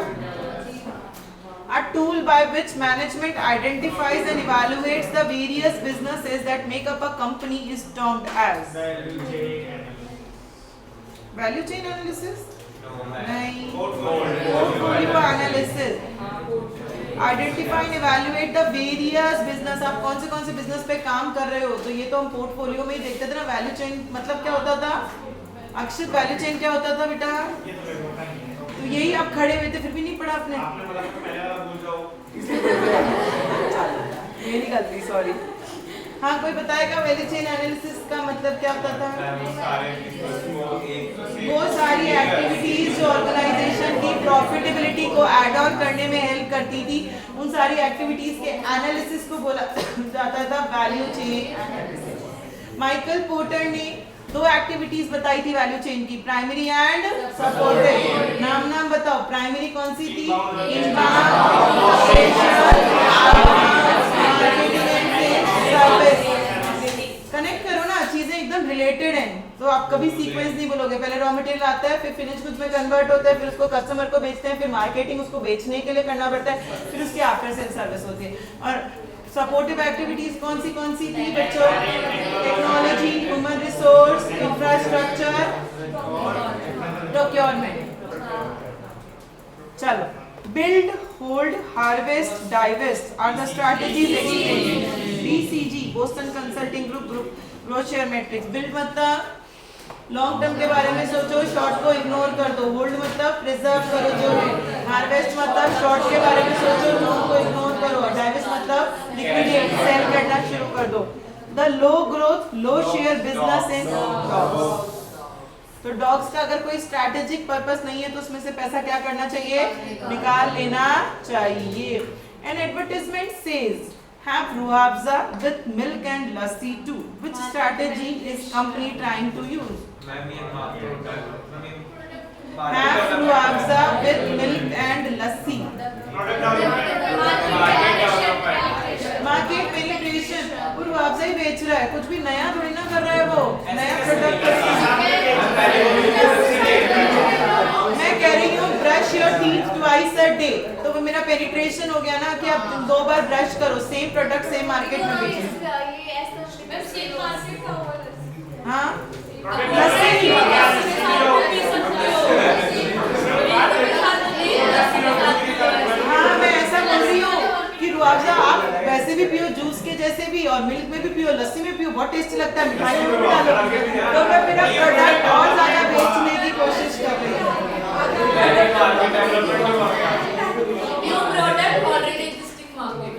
A tool by which management identifies and evaluates the various businesses that make up a company is termed as value chain analysis? नहीं, portfolio analysis। Identify and evaluate the various business, आप कौन से बिजनेस पे काम कर रहे हो, तो ये तो हम पोर्टफोलियो में ही देखते थे ना। वैल्यू चेन मतलब क्या होता था अक्षित, वैल्यू चेन क्या होता था बेटा, तो यही आप खड़े हुए थे फिर भी नहीं पढ़ा आपने, मेरी गलती, सॉरी। हाँ कोई बताएगा वैल्यू चेन एनालिसिस का मतलब क्या होता था? वो सारी एक्टिविटीज जो ऑर्गेनाइजेशन की प्रॉफिटेबिलिटी को ऐड ऑन करने में हेल्प करती थी, उन सारी एक्टिविटीज के एनालिसिस को बोला जाता था value chain analysis. Michael porter ने दो एक्टिविटीज बताई थी वैल्यू चेन की, प्राइमरी एंड सपोर्टिव। नाम बताओ, प्राइमरी कौन सी थी? कनेक्ट करो ना, चीजें एकदम रिलेटेड हैं, तो आप कभी सीक्वेंस नहीं बोलोगे। पहले रॉ मटेरियल आता है, फिर फिनिश गुड्स में कन्वर्ट होता है, फिर उसको कस्टमर को बेचते हैं, फिर मार्केटिंग उसको बेचने के लिए करना पड़ता है, फिर उसकी आफ्टर सेल सर्विस होती है। और सपोर्टिव एक्टिविटीज कौन सी थी बच्चों? Technology, human resource, infrastructure, procurement. चलो, build, hold, harvest, divest are the strategies explained. BCG Boston consulting group growth share matrix. Build मतलब लॉन्ग टर्म के बारे में सोचो, शॉर्ट को इग्नोर कर दो। होल्ड मतलब प्रिजर्व करो जो है। हार्वेस्ट मतलब शॉर्ट के बारे में सोचो, लॉन्ग को इग्नोर करो। डाइवेस्ट मतलब लिक्विडेट, सेल करना शुरू कर दो। The low growth low share business in dogs. तो डॉग्स का अगर कोई स्ट्रैटेजिक पर्पस नहीं है तो उसमें से पैसा क्या करना चाहिए? निकाल लेना चाहिए। An advertisement says have ruafza with milk and lassi too. Which strategy is company trying to use? Have ruafza with milk and lassi. Market penetration. वो रुआफजा ही बेच रहा है, कुछ भी नया थोड़ी ना कर रहा है, वो नया प्रोडक्ट। मैं कह रही हूँ brush your teeth twice a day, तो वो मेरा पेनिट्रेशन हो गया ना कि आप 2 बार ब्रश करो, सेम प्रोडक्ट सेम मार्केट में बेचो। हाँ हाँ मैं ऐसा बोल रही हूँ कि रुआवजा आप वैसे भी पियो, जूस के जैसे भी, और मिल्क में भी पियो, लस्सी में पियो, बहुत टेस्टी लगता है, मिठाई में भी डालो। तो मैं मेरा प्रोडक्ट और ज्यादा बेचने की कोशिश कर रही हूँ।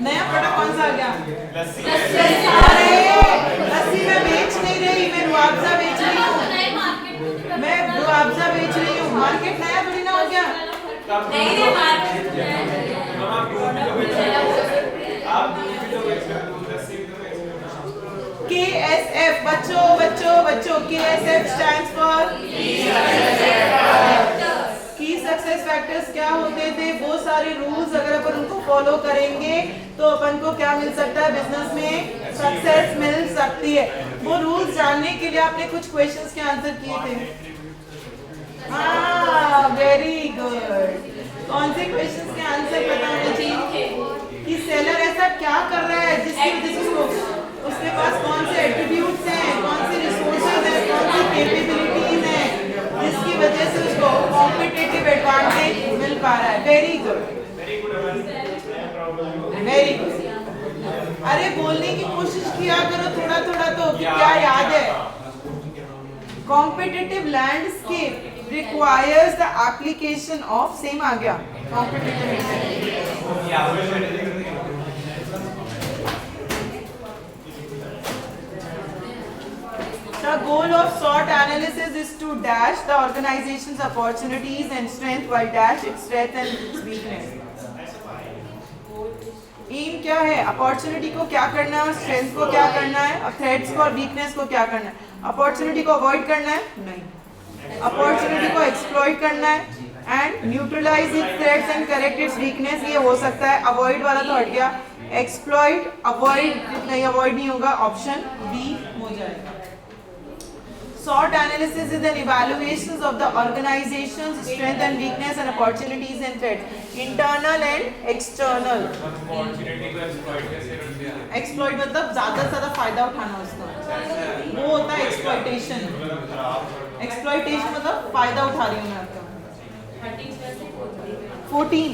नया प्रोडक्ट कौन सा आ गया? अरे लस्सी मैं बेच नहीं रही, मैं रुआवजा बेच रही हूँ, मैं रुआवजा बेच रही हूँ। मार्केट नया थोड़ी ना हो गया। KSF बच्चों बच्चों बच्चों, KSF स्टैंड्स फॉर की सक्सेस फैक्टर्स। क्या होते थे वो सारे रूल्स, अगर अपन उनको फॉलो करेंगे तो अपन को क्या मिल सकता है, बिजनेस में सक्सेस मिल सकती है। वो रूल्स जानने के लिए आपने कुछ क्वेश्चंस के आंसर किए थे। हाँ वेरी गुड। कौन से क्वेश्चंस के आंसर पता होने चाहिए कि सेलर ऐसा क्या कर रहा है जिसकी वजह से उसके पास कौन से एट्रीब्यूट्स हैं, कौन से रिसोर्सेज हैं, कौन सी कैपेबिलिटीज हैं जिसकी वजह से उसको कॉम्पिटिटिव एडवांटेज मिल पा रहा है। Very good very good. अरे बोलने की कोशिश किया करो थोड़ा थोड़ा तो, कि क्या याद है। Competitive landscape requires the application of, same आ गया competitive. The goal of SWOT analysis is to dash the organization's opportunities and strength while dash its strength and its weakness. Aim क्या है, अपॉर्चुनिटी को क्या करना है, स्ट्रेंथ को क्या करना है, और थ्रेट्स को और वीकनेस को क्या करना है। अपॉर्चुनिटी को अवॉइड करना है नहीं, अपॉर्चुनिटी को एक्सप्लॉइट करना है and neutralize its threats and correct its weakness, ये हो सकता है। अवॉइड वाला तो हट गया, एक्सप्लॉइट अवॉइड नहीं, अवॉइड नहीं होगा, ऑप्शन बी हो जाएगा। SWOT analysis is an evaluation of the organization's strength and weakness and opportunities and threats, internal and external. Exploit मतलब ज़्यादा से ज़्यादा फायदा उठाना उसका, वो होता है exploitation. Exploitation मतलब फायदा उठा रही हूँ मैं आपका। 14.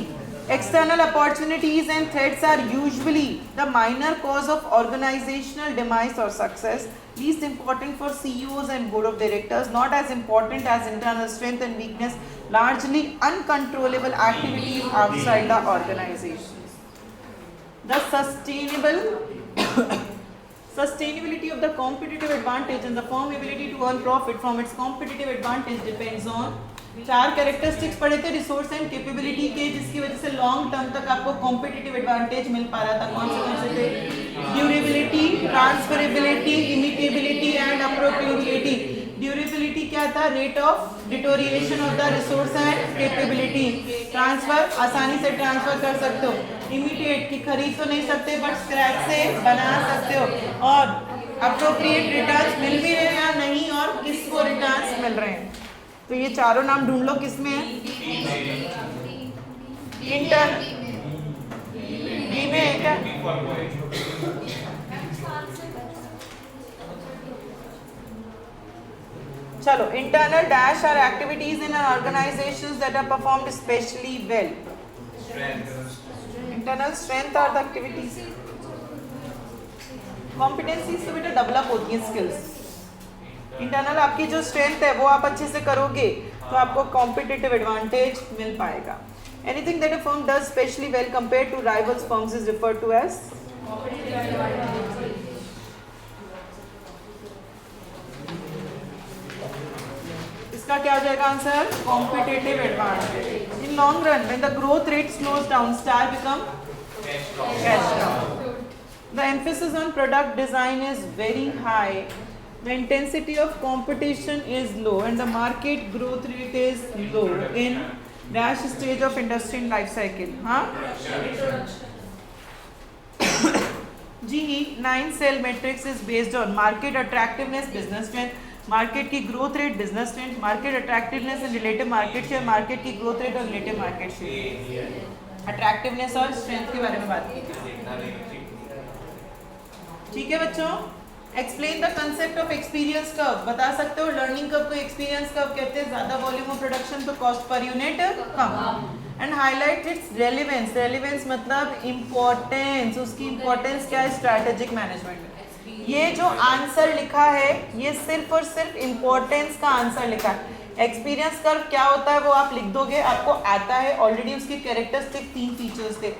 External opportunities and threats are usually the minor cause of organizational demise or success, least important for CEOs and board of directors, not as important as internal strength and weakness, largely uncontrollable activities outside the organization. The sustainability of the competitive advantage and the firm ability to earn profit from its competitive advantage depends on 4 characteristics पढ़े थे रिसोर्स एंड कैपेबिलिटी के, जिसकी वजह से लॉन्ग टर्म तक आपको कॉम्पिटिटिव एडवांटेज मिल पा रहा था। कौन से थे? Durability, transferability, imitability and appropriability. Durability क्या था? Rate of deterioration of the resource and capability. Transfer, आसानी से ट्रांसफर कर सकते हो। इमिटेट की खरीद तो नहीं सकते बट स्क्रैच से बना सकते हो। और अप्रोप्रिएट रिटर्न्स मिल भी रहे हैं या नहीं, और किसको रिटर्न्स मिल रहे हैं। तो ये चारों नाम ढूंढ लो किसमें है। इंटर्न बी में है क्या? चलो, internal dash are activities in organizations that are performed specially well. Internal strength are the activities. Competencies तो बेटा डेवलप होती हैं, स्किल्स। इंटरनल आपकी जो स्ट्रेंथ है वो आप अच्छे से करोगे तो आपको कॉम्पिटिटिव एडवांटेज मिल पाएगा। Anything that a firm does specially well compared to rivals firms is referred to as इसका क्या हो जाएगा answer? Competitive advantage. In long run when the growth rate slows down, star become cash cow. The emphasis on product design is very high. The intensity of competition is low and the market growth rate is low in dash stage of industry and life cycle. हाँ? GE 9 cell matrix is based on market attractiveness, business strength, market की growth rate, business strength, market attractiveness and relative market share, market की growth rate और relative market share. Attractiveness और strength के बारे में बात की। ठीक है बच्चों? Explain the concept of experience curve, बता सकते हो लर्निंग कर्व को एक्सपीरियंस कर्व कहते हैं, ज्यादा वॉल्यूम ऑफ प्रोडक्शन तो cost per unit come. And highlight its relevance, relevance मतलब इम्पोर्टेंस, उसकी इम्पोर्टेंस क्या है स्ट्रैटेजिक मैनेजमेंट में। ये जो आंसर लिखा है ये सिर्फ और सिर्फ इम्पोर्टेंस का आंसर लिखा है। एक्सपीरियंस कर्व क्या होता है वो आप लिख दोगे, आपको आता है ऑलरेडी, उसके कैरेक्टरिस्टिक 3 फीचर्स थे।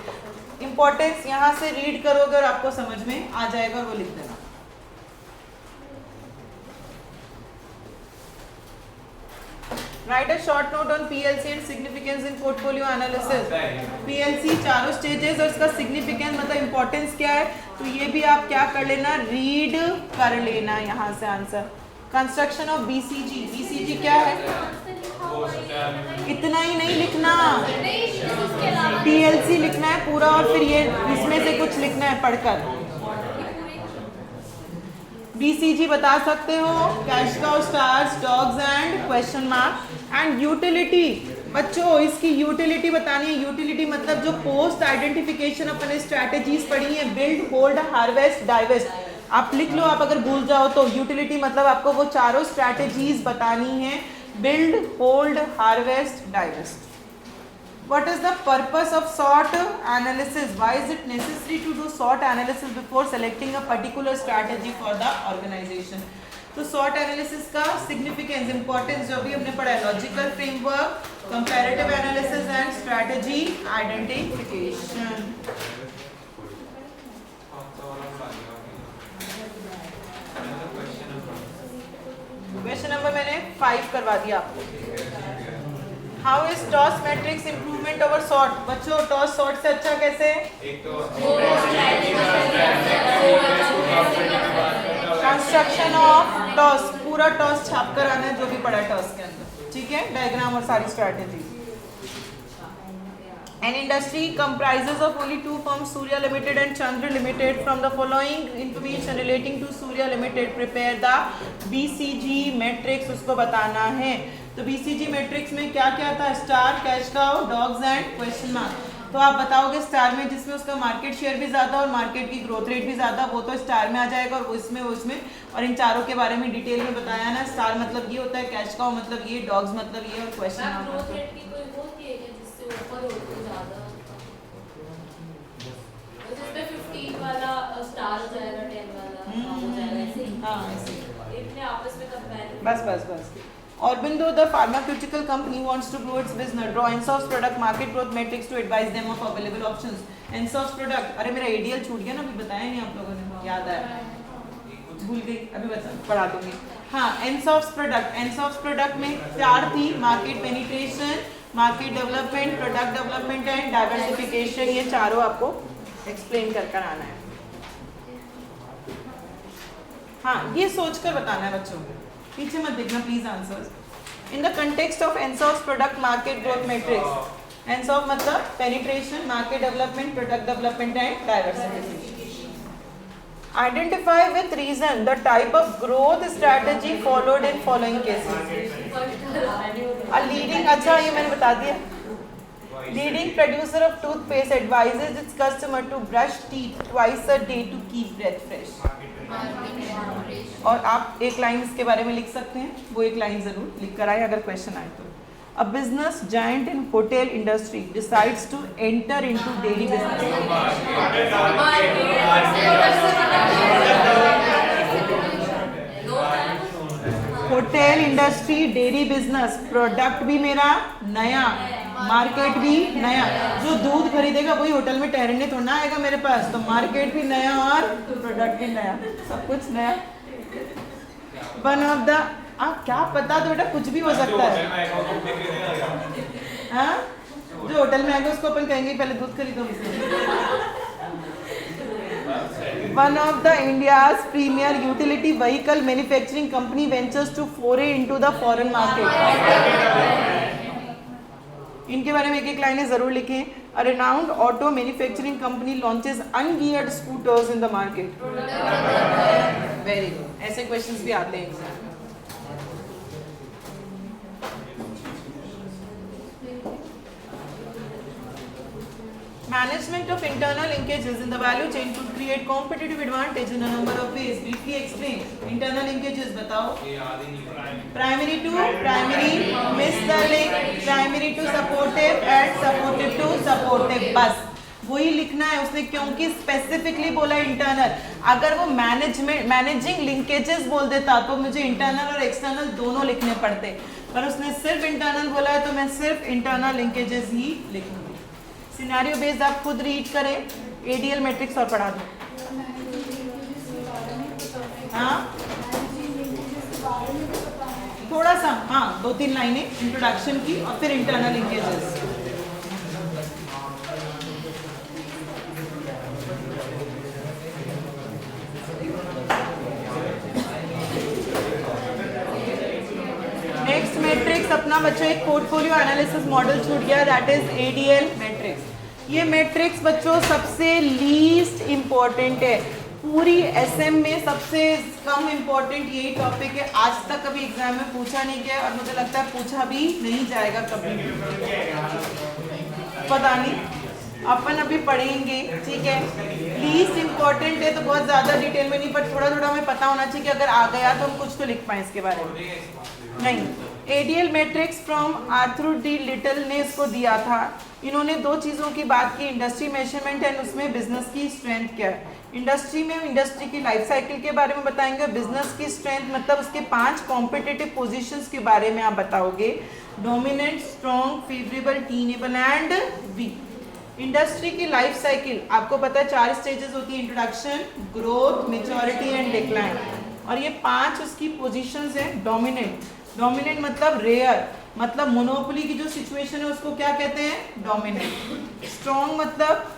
इम्पोर्टेंस यहाँ से रीड करोगे और आपको समझ में आ जाएगा, वो लिख देना। Write a short note on PLC and significance in portfolio analysis. PLC चारों स्टेजेस और इसका सिग्निफिकेंस मतलब इम्पोर्टेंस क्या है, तो ये भी आप क्या कर लेना, रीड कर लेना यहाँ से answer. Construction of BCG, BCG क्या है, इतना ही नहीं लिखना, PLC लिखना है पूरा और फिर ये इसमें से कुछ लिखना है पढ़कर। BCG बता सकते हो, cash cow, stars, dogs and question mark. And utility, बच्चों इसकी यूटिलिटी बतानी है। यूटिलिटी मतलब जो पोस्ट आइडेंटिफिकेशन अपने स्ट्रैटेजीज पढ़ी है, बिल्ड, होल्ड, हार्वेस्ट, डाइवेस्ट, आप लिख लो, आप अगर भूल जाओ तो। यूटिलिटी मतलब आपको वो चारों स्ट्रैटेजीज बतानी है, build, hold, harvest, divest. What is the purpose of SWOT analysis? Why is it necessary to do SWOT analysis before selecting a particular strategy for the organization? तो SWOT analysis का significance, importance जो भी हमने पढ़ा है, logical framework, comparative analysis and strategy identification. Question number मैंने 5 करवा दिया आपको। How is toss matrix improvement over sort? बच्चों टॉस सॉर्ट से अच्छा कैसे है? कंस्ट्रक्शन ऑफ टॉस, पूरा टॉस छाप कर आना है जो भी पड़ा है टॉस के अंदर, ठीक है, डायग्राम और सारी strategy. An industry comprises of only 2 firms, Surya Limited and Chandra Limited. From the following information relating to Surya Limited, prepare the BCG matrix, उसको बताना है। तो BCG मैट्रिक्स में क्या क्या था, star, cash cow, dogs and question mark. तो आप बताओगे स्टार में जिसमें उसका मार्केट शेयर भी ज़्यादा और मार्केट की ग्रोथ रेट भी ज़्यादा, वो तो स्टार में आ जाएगा, और उसमें और इन चारों के बारे में डिटेल में बताया ना। स्टार मतलब ये होता है, कैश काउ मतलब ये, डॉग्स मतलब ये, और क्वेश्चन मार्क बस। Aurobindo, the pharmaceutical company, wants to grow its business. Draw Ensov's product market growth metrics to advise them of available options. Ensov's product, अरे मेरा ADL छूट गया ना, अभी बताया नहीं आप लोगों ने, याद आया, भूल गई, अभी बता पढ़ा दूंगी। हाँ, Ensov's product में 4 थी, market penetration, market development, product development and diversification. ये चारों आपको एक्सप्लेन कर आना है। हाँ, ये सोचकर बताना है बच्चों, पीछे मत देखना please answers. In the context of Ansoff product market growth matrix, Ansoff मतलब penetration, market development, product development and diversification. Identify with reason the type of growth strategy followed in following cases. Leading, अच्छा ये मैंने बता दिया। Leading producer of toothpaste advises its customer to brush teeth twice a day to keep breath fresh. और आप एक लाइन इसके बारे में लिख सकते हैं, वो एक लाइन जरूर लिख कर आए अगर क्वेश्चन आए तो। A business giant in hotel industry decides to enter into dairy business. Hotel industry, dairy business, product भी मेरा नया, मार्केट भी नया। जो दूध खरीदेगा वही होटल में ठहरने थोड़ा आएगा मेरे पास, तो मार्केट भी नया और प्रोडक्ट भी नया, सब कुछ नया। वन ऑफ द, क्या पता, तो बेटा कुछ भी हो सकता है। हाँ, जो होटल में आएगा उसको अपन कहेंगे पहले दूध खरीदो मुझसे। One of the India's premier utility vehicle manufacturing company ventures to foray into the foreign market. इनके बारे में एक लाइनें जरूर लिखें। A renowned auto manufacturing company launches ungeared scooters in the market. Very good. ऐसे क्वेश्चंस भी आते हैं एग्जाम में। Management of internal linkages in the value chain could create competitive advantage in a number of ways. Briefly explain. Internal linkages बताओ. Primary to primary, miss the link. Primary to supportive, add supportive to supportive. बस वही लिखना है उसने, क्योंकि स्पेसिफिकली बोला इंटरनल. अगर वो मैनेजिंग लिंकेजेस बोल देता तो मुझे इंटरनल और एक्सटर्नल दोनों लिखने पड़ते, पर उसने सिर्फ इंटरनल बोला है तो मैं सिर्फ इंटरनल लिंकेजेस ही लिखूंगी. सिनेरियो बेस्ड आप खुद रीड करें. एडीएल मैट्रिक्स और पढ़ा दो. हाँ थोड़ा सा, हाँ 2-3 लाइनें इंट्रोडक्शन की और फिर इंटरनल लिंकेजेस. नेक्स्ट मैट्रिक्स अपना बच्चों एक पोर्टफोलियो एनालिसिस मॉडल छूट गया, दैट इज एडीएल मैट्रिक्स. ये मैट्रिक्स बच्चों सबसे लीस्ट इंपॉर्टेंट है. पूरी एसएम में सबसे कम इंपॉर्टेंट यही टॉपिक है. आज तक कभी एग्जाम में पूछा नहीं गया और मुझे लगता है पूछा भी नहीं जाएगा कभी, पता नहीं, अपन अभी पढ़ेंगे. ठीक है, लीस्ट इंपॉर्टेंट है तो बहुत ज्यादा डिटेल में नहीं, पर थोड़ा थोड़ा हमें पता होना चाहिए कि अगर आ गया तो हम कुछ तो लिख पाए इसके बारे में. नहीं, ADL matrix from Arthur D little ने इसको दिया था. इन्होंने दो चीज़ों की बात की, इंडस्ट्री मेजरमेंट एंड उसमें बिजनेस की स्ट्रेंथ क्या है. इंडस्ट्री में इंडस्ट्री की लाइफ साइकिल के बारे में बताएंगे. बिजनेस की स्ट्रेंथ मतलब उसके 5 कॉम्पिटिटिव पोजीशंस के बारे में आप बताओगे. Dominant, strong, favourable, tenable and weak. Industry की लाइफ साइकिल आपको पता है 4 स्टेजेस होती है, introduction, growth, maturity and decline. और ये 5 उसकी पोजीशंस हैं. डोमिनेंट मतलब रेयर, मतलब मोनोपोली की जो सिचुएशन है उसको क्या कहते हैं, डोमिनेंट. स्ट्रॉन्ग मतलब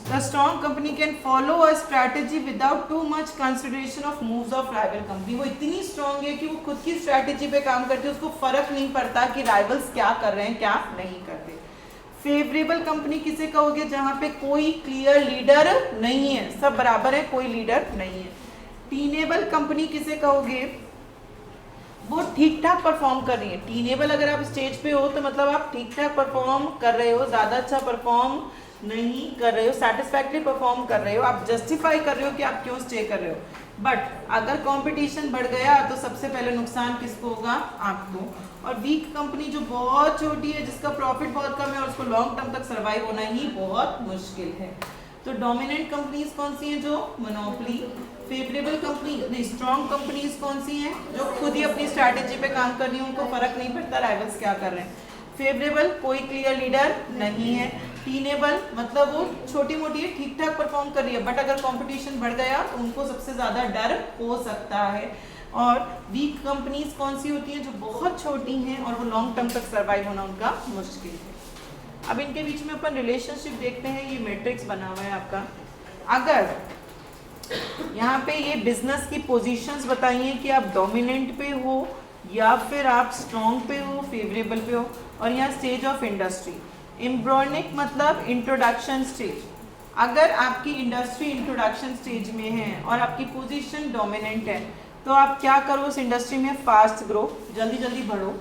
a strong company can follow a strategy without too much consideration of moves of rival company. वो इतनी स्ट्रॉन्ग है कि वो खुद की स्ट्रैटेजी पे काम करती है, उसको फर्क नहीं पड़ता कि राइवल्स क्या कर रहे हैं क्या नहीं करते. फेवरेबल कंपनी किसे कहोगे, जहाँ पे कोई क्लियर लीडर नहीं है, सब बराबर है, कोई लीडर नहीं है. टीनेबल कंपनी किसे कहोगे, वो ठीक ठाक परफॉर्म कर रही है. टीनेबल अगर आप स्टेज पे हो तो मतलब आप ठीक ठाक परफॉर्म कर रहे हो, ज़्यादा अच्छा परफॉर्म नहीं कर रहे हो, सेटिस्फैक्टरी परफॉर्म कर रहे हो, आप जस्टिफाई कर रहे हो कि आप क्यों स्टे कर रहे हो. बट अगर कंपटीशन बढ़ गया तो सबसे पहले नुकसान किसको होगा, आपको. और वीक कंपनी जो बहुत छोटी है, जिसका प्रॉफिट बहुत कम है और उसको लॉन्ग टर्म तक सर्वाइव होना ही बहुत मुश्किल है. तो डोमिनेंट कंपनीज कौन सी हैं, जो मोनोपोली. फेवरेबल कंपनी नहीं, स्ट्रॉन्ग कंपनीज कौन सी हैं, जो खुद ही अपनी स्ट्रैटेजी पे काम कर रही हैं, उनको फर्क नहीं पड़ता राइवल्स क्या कर रहे हैं. फेवरेबल कोई क्लियर लीडर नहीं है. टीनेबल मतलब वो छोटी मोटी है, ठीक ठाक परफॉर्म कर रही है, बट अगर कंपटीशन बढ़ गया तो उनको सबसे ज़्यादा डर हो सकता है. और वीक कंपनीज कौन सी होती हैं, जो बहुत छोटी हैं और वो लॉन्ग टर्म तक सर्वाइव होना उनका मुश्किल है. अब इनके बीच में अपन रिलेशनशिप देखते हैं. ये मैट्रिक्स बना हुआ है आपका. अगर यहाँ पे ये बिजनेस की पोजीशंस बताइए कि आप डोमिनेंट पे हो या फिर आप स्ट्रॉन्ग पे हो, फेवरेबल पे हो. और यहाँ स्टेज ऑफ इंडस्ट्री, एम्ब्रियोनिक मतलब इंट्रोडक्शन स्टेज. अगर आपकी इंडस्ट्री इंट्रोडक्शन स्टेज में है और आपकी पोजीशन डोमिनेंट है तो आप क्या करो उस इंडस्ट्री में, फास्ट ग्रो, जल्दी जल्दी बढ़ो.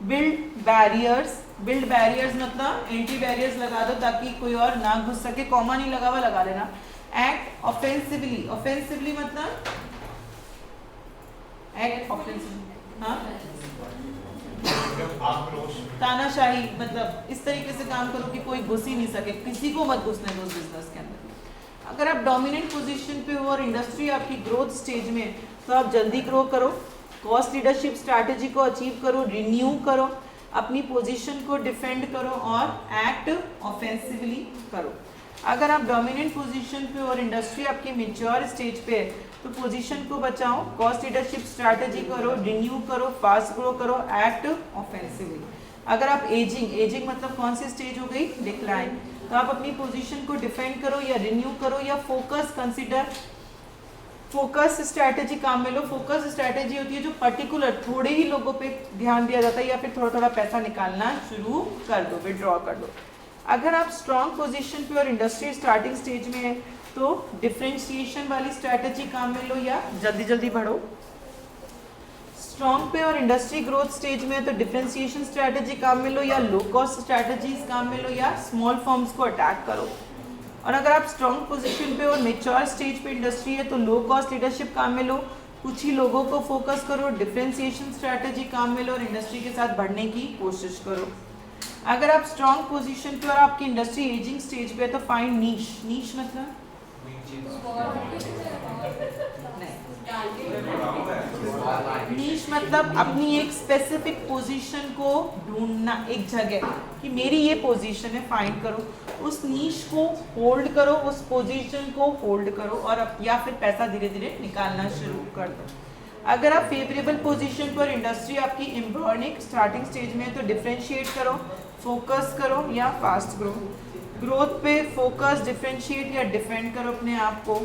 बिल्ड बैरियर्स मतलब एंटी बैरियर्स लगा दो ताकि कोई और ना घुस सके. कॉमा नहीं लगा हुआ, लगा लेना. एक्ट ऑफेंसिवली मतलब एक्ट ऑफेंसिवली, हाँ तानाशाही मतलब इस तरीके से काम करो कि कोई घुस ही नहीं सके, किसी को मत घुसने दो उस बिजनेस के अंदर. अगर आप डोमिनेंट पोजीशन पे हो और इंडस्ट्री आपकी ग्रोथ स्टेज में, तो आप जल्दी ग्रो करो, कॉस्ट लीडरशिप स्ट्रैटेजी को अचीव करो, रिन्यू करो, अपनी पोजीशन को डिफेंड करो और एक्ट ऑफेंसिवली करो. अगर आप डोमिनेंट पोजीशन पे और इंडस्ट्री आपकी मेच्योर स्टेज पे है तो पोजीशन को बचाओ, कॉस्ट लीडरशिप स्ट्रैटेजी करो, रिन्यू करो, फास्ट ग्रो करो, एक्ट ऑफेंसिवली. अगर आप एजिंग मतलब कौन सी स्टेज हो गई, डिक्लाइन, तो आप अपनी पोजीशन को डिफेंड करो या रिन्यू करो या फोकस स्ट्रैटेजी काम में लो. फोकस स्ट्रैटेजी होती है जो पर्टिकुलर थोड़े ही लोगों पे ध्यान दिया जाता है या फिर थोड़ा थोड़ा पैसा निकालना शुरू कर दो, विड्रॉ कर दो. अगर आप स्ट्रॉन्ग पोजीशन पे और इंडस्ट्री स्टार्टिंग स्टेज में है तो डिफरेंशिएशन वाली स्ट्रैटेजी काम में लो या जल्दी जल्दी बढ़ो. स्ट्रॉन्ग पे और इंडस्ट्री ग्रोथ स्टेज में है तो डिफरेंशिएशन स्ट्रैटेजी काम में लो, या लो कॉस्ट स्ट्रैटेजीज काम में लो, या स्मॉल फर्म्स को अटैक करो। और अगर आप स्ट्रॉन्ग पोजीशन पे और मेच्योर स्टेज पे इंडस्ट्री है तो लो कॉस्ट लीडरशिप काम में लो, कुछ ही लोगों को फोकस करो, डिफरेंशिएशन स्ट्रैटेजी काम में लो और इंडस्ट्री के साथ बढ़ने की कोशिश करो। अगर आप स्ट्रॉन्ग पोजीशन पे और आपकी इंडस्ट्री एजिंग स्टेज पे है तो फाइंड नीश। नीश मतलब नीश मतलब अपनी एक स्पेसिफिक पोजीशन को ढूंढना, एक जगह कि मेरी ये पोजीशन है, फाइंड करो, उस नीश को होल्ड करो, उस पोजीशन को होल्ड करो और या फिर पैसा धीरे धीरे निकालना शुरू कर दो। अगर आप फेवरेबल पोजीशन पर इंडस्ट्री आपकी एम्ब्रॉयनिक स्टार्टिंग स्टेज में है तो डिफरेंशिएट करो, फोकस करो या फास्ट ग्रो। ग्रोथ पे फोकस, डिफरेंशिएट या डिफेंड करो अपने आप को।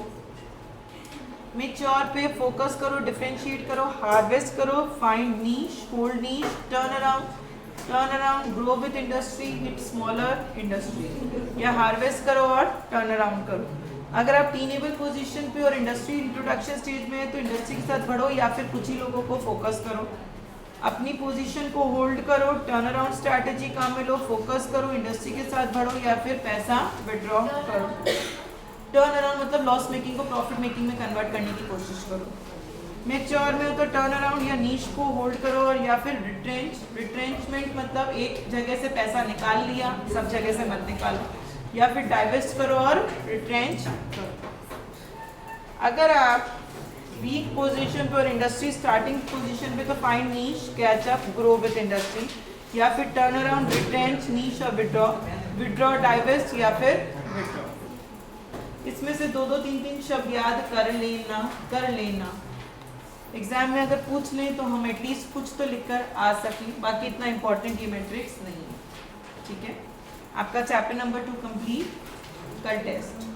मेच्योर पे फोकस करो, डिफरेंशिएट करो, हार्वेस्ट करो, find niche, hold niche, turn around, grow with industry, hit smaller industry, या हार्वेस्ट करो और टर्न अराउंड करो। अगर आप टीनेबल पोजीशन पे और इंडस्ट्री इंट्रोडक्शन स्टेज में है तो इंडस्ट्री के साथ बढ़ो या फिर कुछ ही लोगों को फोकस करो, अपनी पोजीशन को होल्ड करो, टर्न अराउंड स्ट्रैटेजी काम में लो, फोकस करो, इंडस्ट्री के साथ बढ़ो या फिर पैसा विड्रॉ करो। टर्न अराउंड मतलब लॉस मेकिंग को प्रॉफिट मेकिंग में कन्वर्ट करने की कोशिश करो। मैच्योर में हो तो टर्न अराउंड या नीश को होल्ड करो और या फिर रिट्रेंचमेंट मतलब एक जगह से पैसा निकाल लिया, सब जगह से मत निकालो, या फिर डाइवेस्ट करो और रिट्रेंच करो। अगर आप वीक पोजीशन पे और इंडस्ट्री स्टार्टिंग पोजीशन पे तो find niche, catch up, grow with industry, या फिर टर्न अराउंड, रिट्रेंच, नीश और विड्रॉ, डाइवेस्ट या फिर विड्रॉ। इसमें से 2-2, 3-3 शब्द याद कर लेना। एग्जाम में अगर पूछ लें तो हम एटलीस्ट कुछ तो लिखकर आ सकें, बाकी इतना इंपॉर्टेंट ये मैट्रिक्स नहीं है। ठीक है, आपका चैप्टर नंबर 2 कंप्लीट, कल टेस्ट।